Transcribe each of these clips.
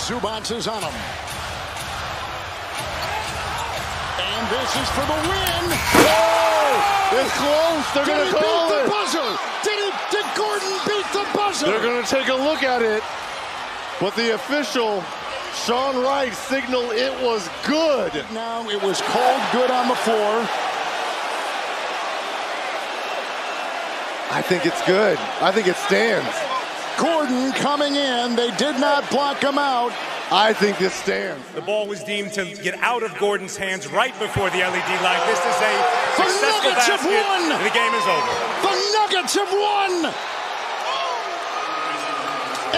Zubats is on him. And this is for the win. Oh, it's close. They're going to call it. Did he beat the buzzer? Did Gordon beat the buzzer? They're going to take a look at it. But the official, Sean Wright, signaled it was good. Now it was called good on the floor. I think it's good. I think it stands. Gordon coming in. They did not block him out. I think this stands. The ball was deemed to get out of Gordon's hands right before the LED light. This is a successful basket. The game is over. The Nuggets have won.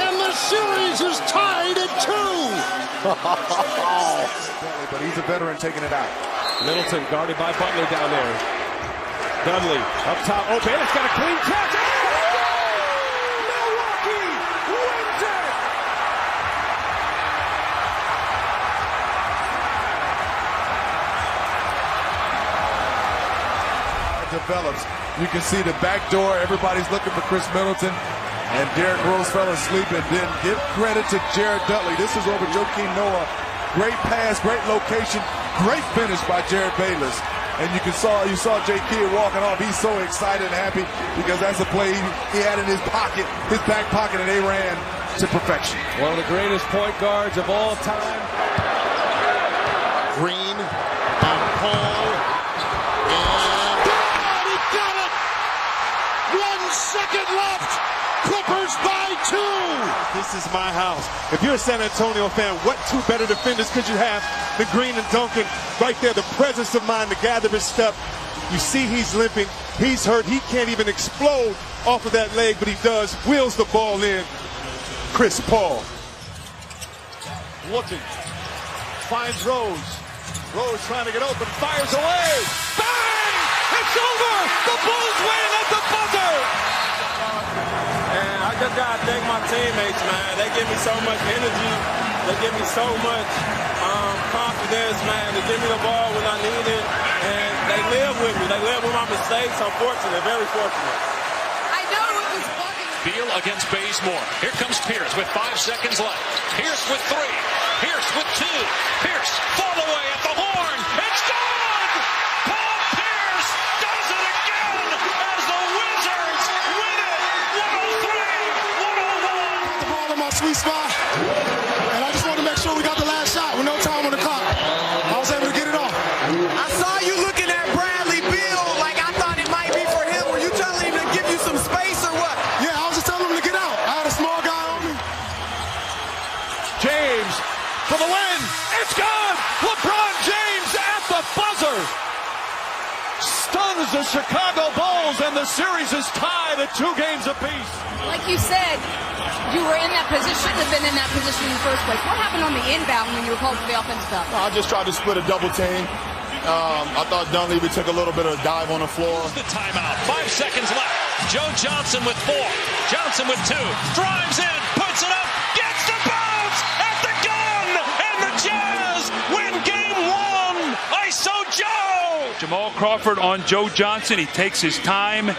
And the series is tied at 2. But he's a veteran taking it out. Middleton guarded by Butler down there. Dudley up top. Oh, Bayless got a clean catch. Milwaukee wins it. Develops. You can see the back door. Everybody's looking for Chris Middleton. And Derrick Rose fell asleep and didn't give credit to Jared Dudley. This is over Joakim Noah. Great pass, great location, great finish by Jared Bayless. And you saw J. Kidd walking off. He's so excited and happy because that's a play he had in his pocket, his back pocket, and they ran to perfection. One of the greatest point guards of all time. Green on Paul. And he got it! 1 second left. Clippers by 2. This is my house. If you're a San Antonio fan, what two better defenders could you have than Green and Duncan? Right there, the presence of mind to gather his step. You see he's limping. He's hurt. He can't even explode off of that leg, but he does. Wheels the ball in. Chris Paul. Looking. Finds Rose. Rose trying to get open. Fires away. Bang! It's over! The Bulls win at the buzzer! And I just gotta thank my teammates, man. They give me so much energy. They give me so much confidence, man. They give me the ball when I need it. And they live with me. They live with my mistakes. I'm fortunate, very fortunate. I know it was fucking... Beal against Bazemore. Here comes Pierce with 5 seconds left. Pierce with 3. Pierce with 2. Pierce fall away at the horn. It's good! Paul Pierce does it again as the Wizards win it. 103-101. The ball in my sweet spot. And I just wanted to make sure we got the last shot with no time on the clock. I was able to get it off. I saw you looking at Bradley Beal like I thought it might be for him. Were you telling him to give you some space or what? Yeah, I was just telling him to get out. I had a small guy on me. James for the win. It's good. LeBron James at the buzzer. Stuns the Chicago Bulls, and the series is tied at 2 games apiece. Like you said, you were in that position, shouldn't have been in that position in the first place. What happened on the inbound when you were called for the offensive foul? I just tried to split a double team. I thought Dunleavy took a little bit of a dive on the floor. The timeout. 5 seconds left. Joe Johnson with 4. Johnson with 2. Drives in. Puts it up. Gets the bounce at the gun. And the Jazz win game 1. ISO Joe. Jamal Crawford on Joe Johnson. He takes his time.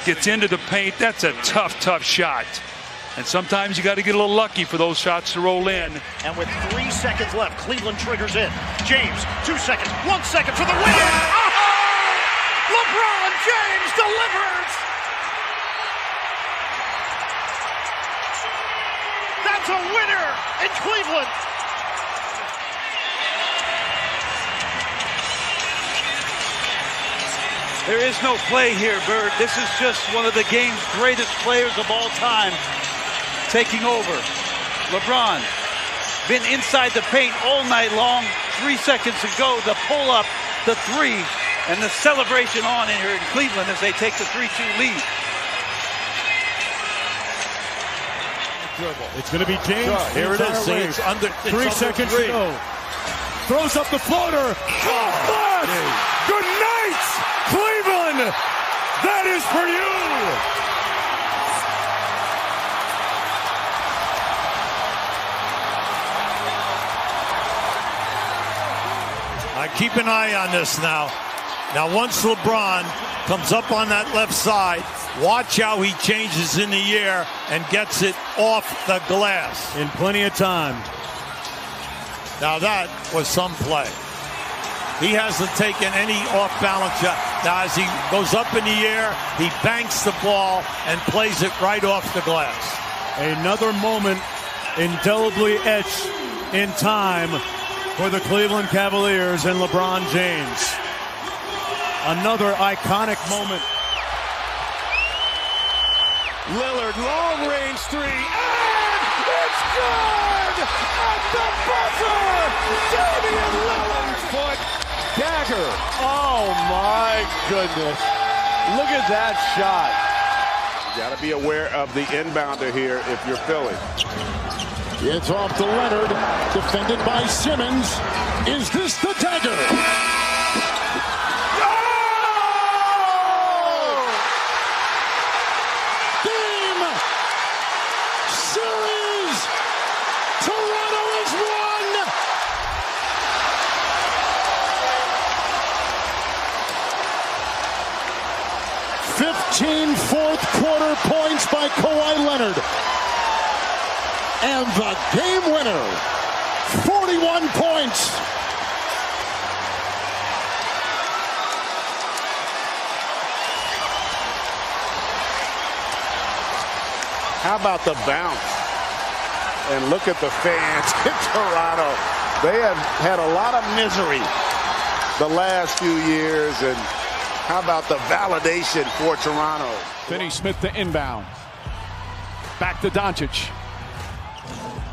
Gets into the paint. That's a tough shot. And sometimes you got to get a little lucky for those shots to roll in. And with 3 seconds left, Cleveland triggers in. James, 2 seconds, 1 second for the win. Oh! LeBron James delivers. That's a winner in Cleveland. There is no play here, Bird. This is just one of the game's greatest players of all time taking over. LeBron, been inside the paint all night long. 3 seconds to go. The pull-up, the 3, and the celebration on in here in Cleveland as they take the 3-2 lead. It's going to be James. Here it is. See, it's under 3 seconds to go. Throws up the floater. Good night, Cleveland. That is for you. I keep an eye on this now. Now, once LeBron comes up on that left side, watch how he changes in the air and gets it off the glass. In plenty of time. Now that was some play. He hasn't taken any off-balance shot. Now as he goes up in the air, he banks the ball and plays it right off the glass. Another moment indelibly etched in time for the Cleveland Cavaliers and LeBron James. Another iconic moment. Lillard, long-range three, and it's good! At the buzzer! Damian Lillard! Foot dagger. Oh, my goodness. Look at that shot. You got to be aware of the inbounder here if you're Philly. It's off to Leonard, defended by Simmons. Is this the dagger? Fourth-quarter points by Kawhi Leonard. And the game winner, 41 points. How about the bounce? And look at the fans in Toronto. They have had a lot of misery the last few years, and how about the validation for Toronto? Finney-Smith to inbound. Back to Doncic.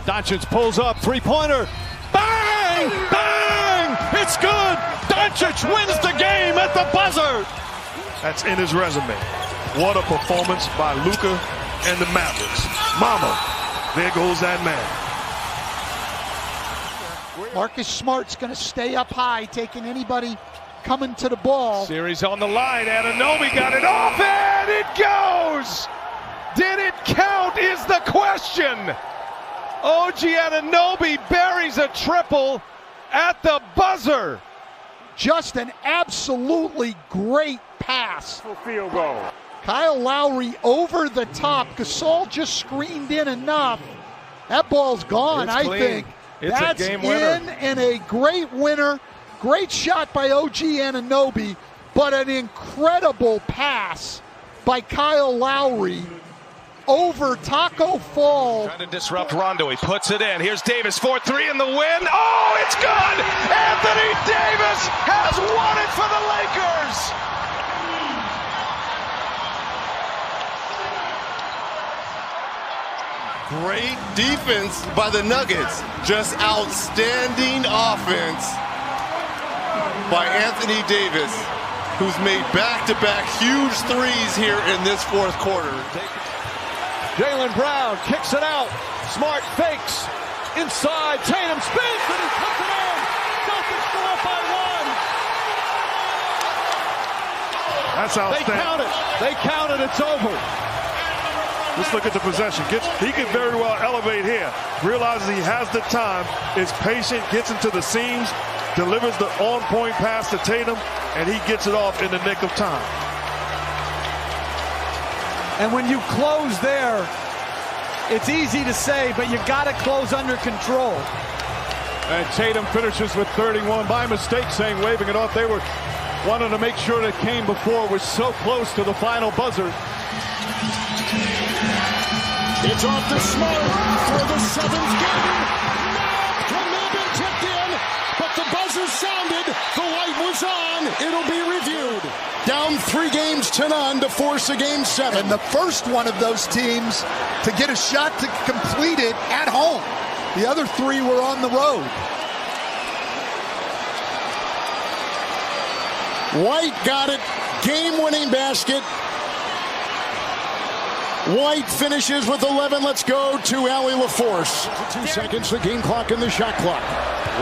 Doncic pulls up, three-pointer. Bang! Bang! It's good! Doncic wins the game at the buzzer! That's in his resume. What a performance by Luka and the Mavericks. Mama, there goes that man. Marcus Smart's going to stay up high, taking anybody coming to the ball. Series on the line. Anunoby got it off, and it goes! Did it count is the question. OG Anunoby buries a triple at the buzzer. Just an absolutely great pass. Field goal. Kyle Lowry over the top. Gasol just screened in enough. That ball's gone, I think. That's a game winner. In and a great winner. Great shot by OG Anunoby, but an incredible pass by Kyle Lowry over Taco Fall. Trying to disrupt Rondo. He puts it in. Here's Davis, 4-3 in the win. Oh, it's good! Anthony Davis has won it for the Lakers. Great defense by the Nuggets. Just outstanding offense by Anthony Davis, who's made back-to-back huge threes here in this fourth quarter. Jaylen Brown kicks it out. Smart fakes. Inside. Tatum spins and he puts it in. Celtics go up by one. That's outstanding. They count it. They count it. It's over. Let's look at the possession. He could very well elevate here. Realizes he has the time, is patient, gets into the seams, delivers the on-point pass to Tatum, and he gets it off in the nick of time. And when you close there, it's easy to say, but you got to close under control. And Tatum finishes with 31 by mistake, saying waving it off. They were wanting to make sure that came before was so close to the final buzzer. It's off to Smart for the seventh game. Can have been tipped in, but the buzzer sounded. The light was on. It'll be reviewed. Down 3-0 to force a game 7. And the first one of those teams to get a shot to complete it at home. The other 3 were on the road. White got it. Game-winning basket. White finishes with 11. Let's go to Allie LaForce. 2 seconds, the game clock and the shot clock.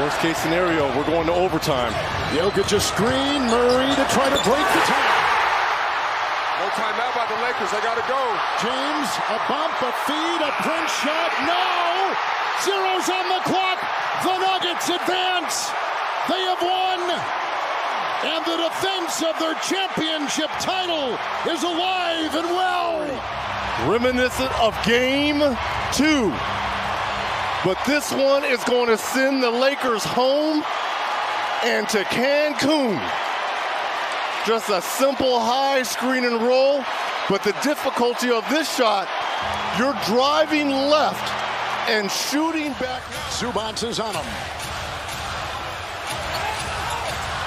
Worst case scenario, we're going to overtime. Jokic a screen. Murray to try to break the tie. No timeout by the Lakers. They got to go. James, a bump, a feed, a Prince shot. No! Zero's on the clock. The Nuggets advance. They have won. And the defense of their championship title is alive and well. Reminiscent of Game 2. But this one is going to send the Lakers home and to Cancun. Just a simple high screen and roll. But the difficulty of this shot, you're driving left and shooting back. Zubac is on him.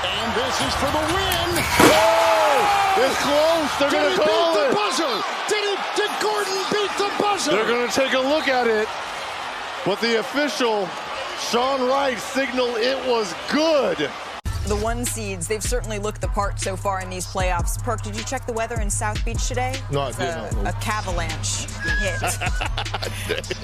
And this is for the win. Oh! It's close. They're going to call it. Did he beat the buzzer? Did Gordon beat the buzzer? They're going to take a look at it. But the official, Sean Wright, signaled it was good. The one seeds, they've certainly looked the part so far in these playoffs. Perk, did you check the weather in South Beach today? No, I didn't. A cavalanche hit.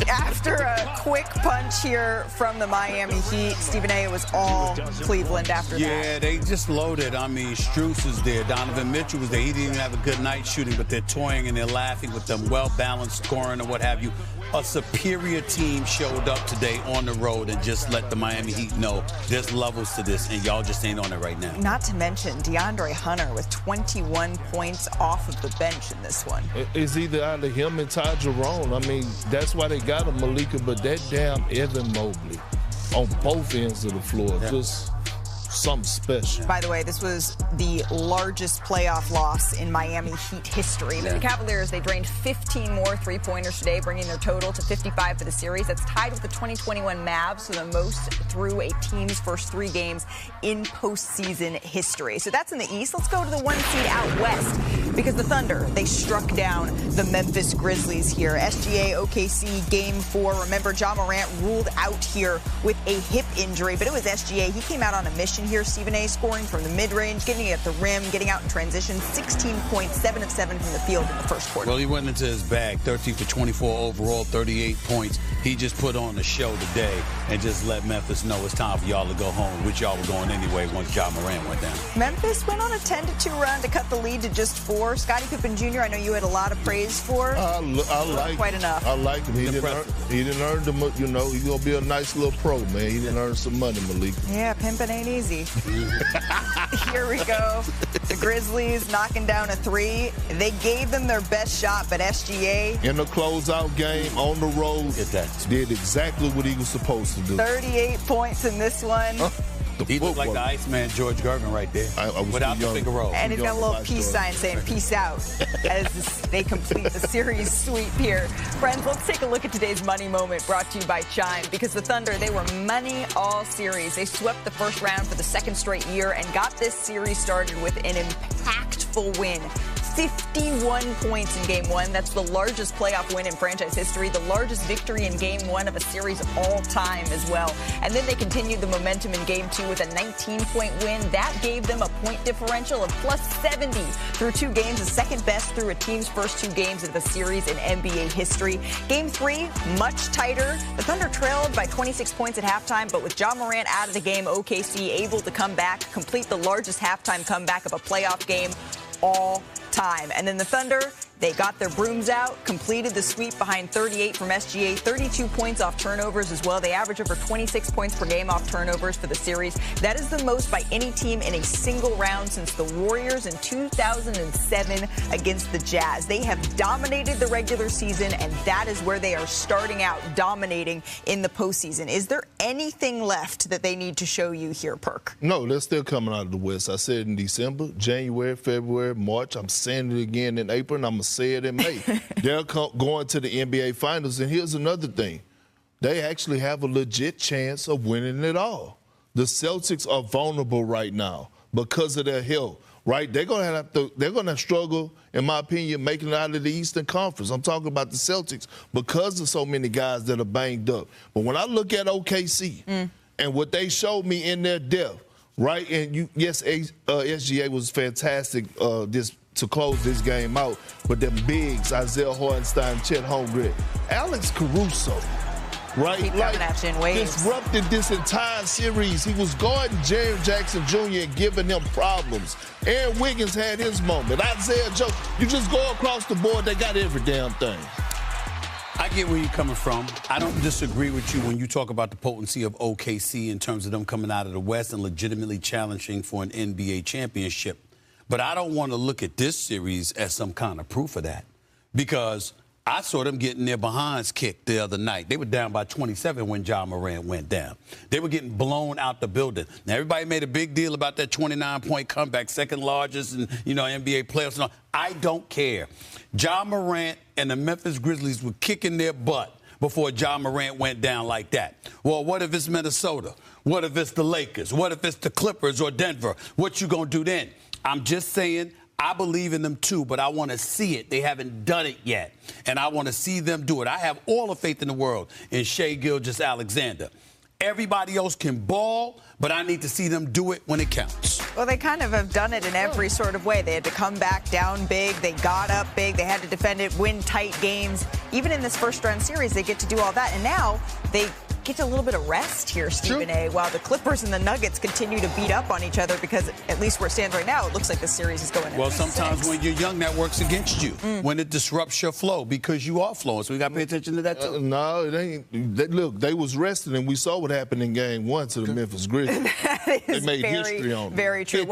After a quick punch here from the Miami Heat, Stephen A, it was all Cleveland after that. Yeah, they just loaded. I mean, Strus was there. Donovan Mitchell was there. He didn't even have a good night shooting, but they're toying and they're laughing with them well-balanced scoring or what have you. A superior team showed up today on the road and just let the Miami Heat know there's levels to this, and y'all just ain't on it right now. Not to mention DeAndre Hunter with 21 points off of the bench in this one. It's either out of him and Ty Jerome. I mean, that's why they got him, Malika, but that damn Evan Mobley on both ends of the floor, just something special. By the way, this was the largest playoff loss in Miami Heat history. But the Cavaliers, they drained 15 more three-pointers today, bringing their total to 55 for the series. That's tied with the 2021 Mavs for the most through a team's first 3 games in postseason history. So that's in the East. Let's go to the 1 seed out West, because the Thunder, they struck down the Memphis Grizzlies here. SGA OKC Game 4. Remember, Ja Morant ruled out here with a hip injury, but it was SGA. He came out on a mission here. Stephen A, scoring from the mid-range, getting at the rim, getting out in transition. 16 points, 7 of 7 from the field in the first quarter. Well, he went into his bag, 13 for 24 overall, 38 points. He just put on the show today and just let Memphis know it's time for y'all to go home, which y'all were going anyway once Ja Morant went down. Memphis went on a 10-2 run to cut the lead to just 4. Scottie Pippen Jr., I know you had a lot of praise for. I like quite enough. I like him. He didn't earn the, you know, he's going to be a nice little pro, man. He didn't earn some money, Malik. Yeah, pimping ain't easy. Here we go. The Grizzlies knocking down a 3. They gave them their best shot, but SGA in the closeout game on the road did exactly what he was supposed to do. 38 points in this one. He looked like the Iceman George Gervin right there, without the Figaro. And he's got a little peace sign saying peace out as they complete the series sweep here. Friends, let's take a look at today's money moment brought to you by Chime, because the Thunder, they were money all series. They swept the first round for the 2nd straight year and got this series started with an impactful win. 51 points in Game 1. That's the largest playoff win in franchise history, the largest victory in Game 1 of a series all time as well. And then they continued the momentum in Game 2 with a 19-point win. That gave them a point differential of plus 70 through 2 games, the second best through a team's first 2 games of the series in NBA history. Game 3, much tighter. The Thunder trailed by 26 points at halftime, but with Ja Morant out of the game, OKC able to come back, complete the largest halftime comeback of a playoff game all time. And then the Thunder, they got their brooms out, completed the sweep behind 38 from SGA, 32 points off turnovers as well. They average over 26 points per game off turnovers for the series. That is the most by any team in a single round since the Warriors in 2007 against the Jazz. They have dominated the regular season, and that is where they are starting out dominating in the postseason. Is there anything left that they need to show you here, Perk? No, they're still coming out of the West. I said in December, January, February, March. I'm saying it again in April, and I'm going to say it in May. They're going to the NBA Finals. And here's another thing. They actually have a legit chance of winning it all. The Celtics are vulnerable right now because of their health, right? They're going to struggle, in my opinion, making it out of the Eastern Conference. I'm talking about the Celtics because of so many guys that are banged up. But when I look at OKC and what they showed me in their depth, right? And yes, SGA was fantastic to close this game out. But them bigs, Isaiah Hartenstein, Chet Holmgren, Alex Caruso, right? Keep coming at you in waves. Disrupted this entire series. He was guarding Jaren Jackson Jr. and giving them problems. Aaron Wiggins had his moment. Isaiah Joe, you just go across the board, they got every damn thing. I get where you're coming from. I don't disagree with you when you talk about the potency of OKC in terms of them coming out of the West and legitimately challenging for an NBA championship. But I don't want to look at this series as some kind of proof of that, because I saw them getting their behinds kicked the other night. They were down by 27 when Ja Morant went down. They were getting blown out the building. Now, everybody made a big deal about that 29-point comeback, second largest in, NBA playoffs. And all. I don't care. Ja Morant and the Memphis Grizzlies were kicking their butt before Ja Morant went down like that. Well, what if it's Minnesota? What if it's the Lakers? What if it's the Clippers or Denver? What you gonna do then? I'm just saying, I believe in them too, but I want to see it. They haven't done it yet, and I want to see them do it. I have all the faith in the world in Shai Gilgeous-Alexander. Everybody else can ball, but I need to see them do it when it counts. Well, they kind of have done it in every sort of way. They had to come back down big. They got up big. They had to defend it, win tight games. Even in this first-round series, they get to do all that. And now they get a little bit of rest here, Stephen A., while the Clippers and the Nuggets continue to beat up on each other because, at least where it stands right now, it looks like the series is going in. Well, sometimes when you're young, that works against you, when it disrupts your flow because you are flowing. So we got to pay attention to that, too. No, it ain't. Look, they was resting, and we saw what happened in Game 1 to the Memphis Grizzlies. They made history on it. Very true.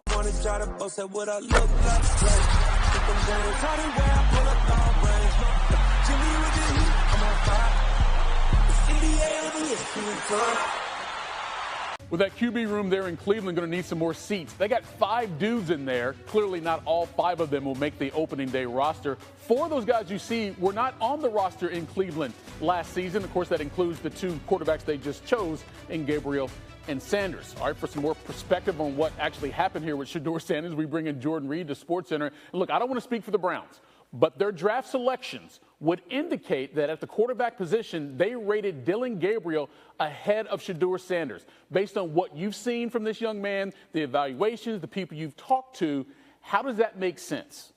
With that QB room there in Cleveland, going to need some more seats. They got 5 dudes in there. Clearly not all 5 of them will make the opening day roster. 4 of those guys you see were not on the roster in Cleveland last season. Of course, that includes the 2 quarterbacks they just chose in Gabriel and Sanders. All right, for some more perspective on what actually happened here with Shedeur Sanders, we bring in Jordan Reid to SportsCenter. And look, I don't want to speak for the Browns, but their draft selections would indicate that at the quarterback position, they rated Dillon Gabriel ahead of Shedeur Sanders. Based on what you've seen from this young man, the evaluations, the people you've talked to, how does that make sense?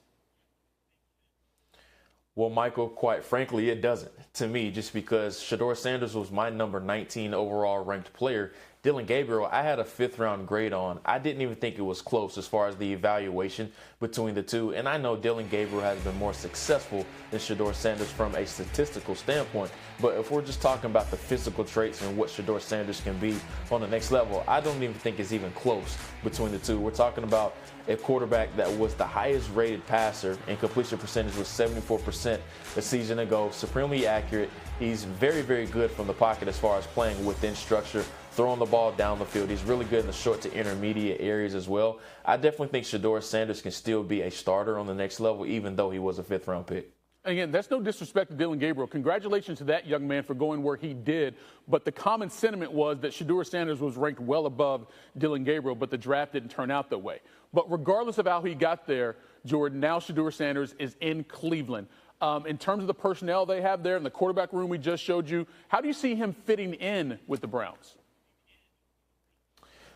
Well, Michael, quite frankly, it doesn't to me, just because Shedeur Sanders was my number 19 overall ranked player. Dillon Gabriel, I had a 5th-round grade on. I didn't even think it was close as far as the evaluation between the two. And I know Dillon Gabriel has been more successful than Shedeur Sanders from a statistical standpoint. But if we're just talking about the physical traits and what Shedeur Sanders can be on the next level, I don't even think it's even close between the two. We're talking about a quarterback that was the highest rated passer, and completion percentage was 74% a season ago. Supremely accurate. He's very, very good from the pocket as far as playing within structure, throwing the ball down the field. He's really good in the short to intermediate areas as well. I definitely think Shedeur Sanders can still be a starter on the next level, even though he was a 5th-round pick. Again, that's no disrespect to Dillon Gabriel. Congratulations to that young man for going where he did. But the common sentiment was that Shedeur Sanders was ranked well above Dillon Gabriel, but the draft didn't turn out that way. But regardless of how he got there, Jordan, now Shedeur Sanders is in Cleveland. In terms of the personnel they have there in the quarterback room we just showed you, how do you see him fitting in with the Browns?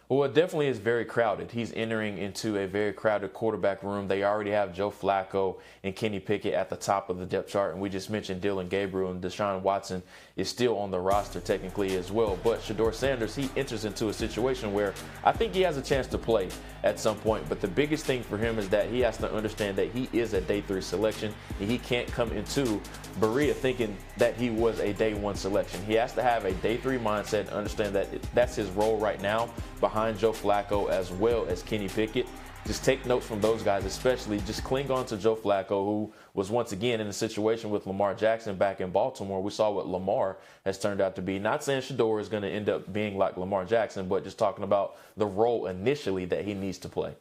Well, it definitely is very crowded. He's entering into a very crowded quarterback room. They already have Joe Flacco and Kenny Pickett at the top of the depth chart. And we just mentioned Dillon Gabriel, and Deshaun Watson is still on the roster technically as well. But Shedeur Sanders, he enters into a situation where I think he has a chance to play at some point. But the biggest thing for him is that he has to understand that he is a day 3 selection, and he can't come into Berea thinking that he was a day 1 selection. He has to have a day 3 mindset and understand that that's his role right now behind Joe Flacco as well as Kenny Pickett. Just take notes from those guys, especially just cling on to Joe Flacco, who was once again in a situation with Lamar Jackson back in Baltimore. We saw what Lamar has turned out to be. Not saying Shedeur is going to end up being like Lamar Jackson, but just talking about the role initially that he needs to play.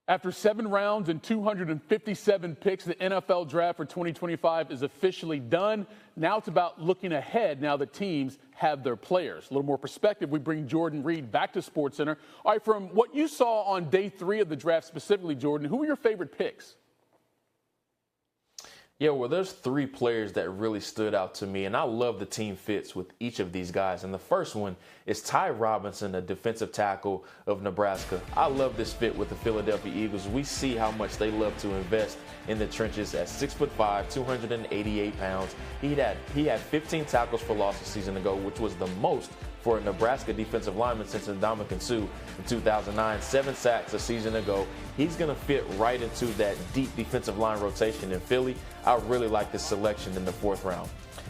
After 7 rounds and 257 picks, the NFL draft for 2025 is officially done. Now it's about looking ahead now that teams have their players. A little more perspective, we bring Jordan Reid back to SportsCenter. All right, from what you saw on day 3 of the draft specifically, Jordan, who were your favorite picks? Yeah, well, there's 3 players that really stood out to me, and I love the team fits with each of these guys. And the first one is Ty Robinson, the defensive tackle of Nebraska. I love this fit with the Philadelphia Eagles. We see how much they love to invest in the trenches. At 6'5", 288 pounds. He had 15 tackles for loss a season ago, which was the most for a Nebraska defensive lineman since Ndamukong Suh in 2009. 7 sacks a season ago. He's going to fit right into that deep defensive line rotation in Philly. I really like this selection in the 4th round.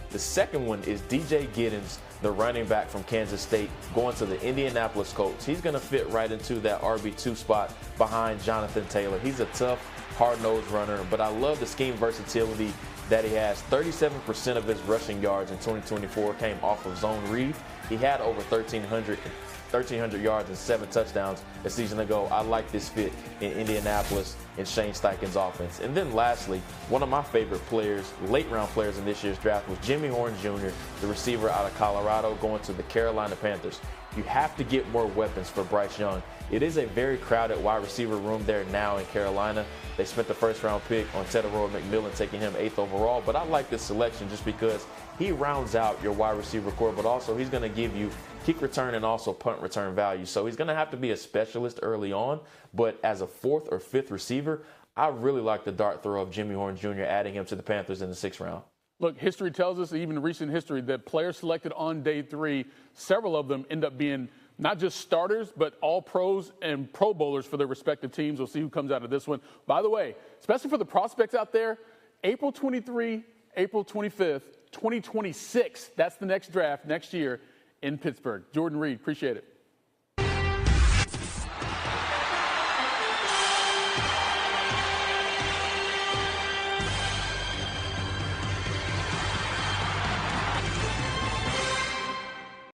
The second one is DJ Giddens, the running back from Kansas State, going to the Indianapolis Colts. He's going to fit right into that RB2 spot behind Jonathan Taylor. He's a tough, hard-nosed runner, but I love the scheme versatility that he has. 37% of his rushing yards in 2024 came off of zone read. He had over 1,300 yards and 7 touchdowns a season ago. I like this fit in Indianapolis and Shane Steichen's offense. And then lastly, one of my favorite players, late round players in this year's draft, was Jimmy Horn Jr., the receiver out of Colorado, going to the Carolina Panthers. You have to get more weapons for Bryce Young. It is a very crowded wide receiver room there now in Carolina. They spent the first-round pick on Tedoroa McMillan, taking him 8th overall. But I like this selection just because he rounds out your wide receiver core, but also he's going to give you kick return and also punt return value. So he's going to have to be a specialist early on. But as a 4th or 5th receiver, I really like the dart throw of Jimmy Horn Jr., adding him to the Panthers in the 6th round. Look, history tells us, even recent history, that players selected on day 3, several of them end up being not just starters, but all pros and Pro Bowlers for their respective teams. We'll see who comes out of this one. By the way, especially for the prospects out there, April 23, April 25th, 2026, that's the next draft next year in Pittsburgh. Jordan Reid, appreciate it.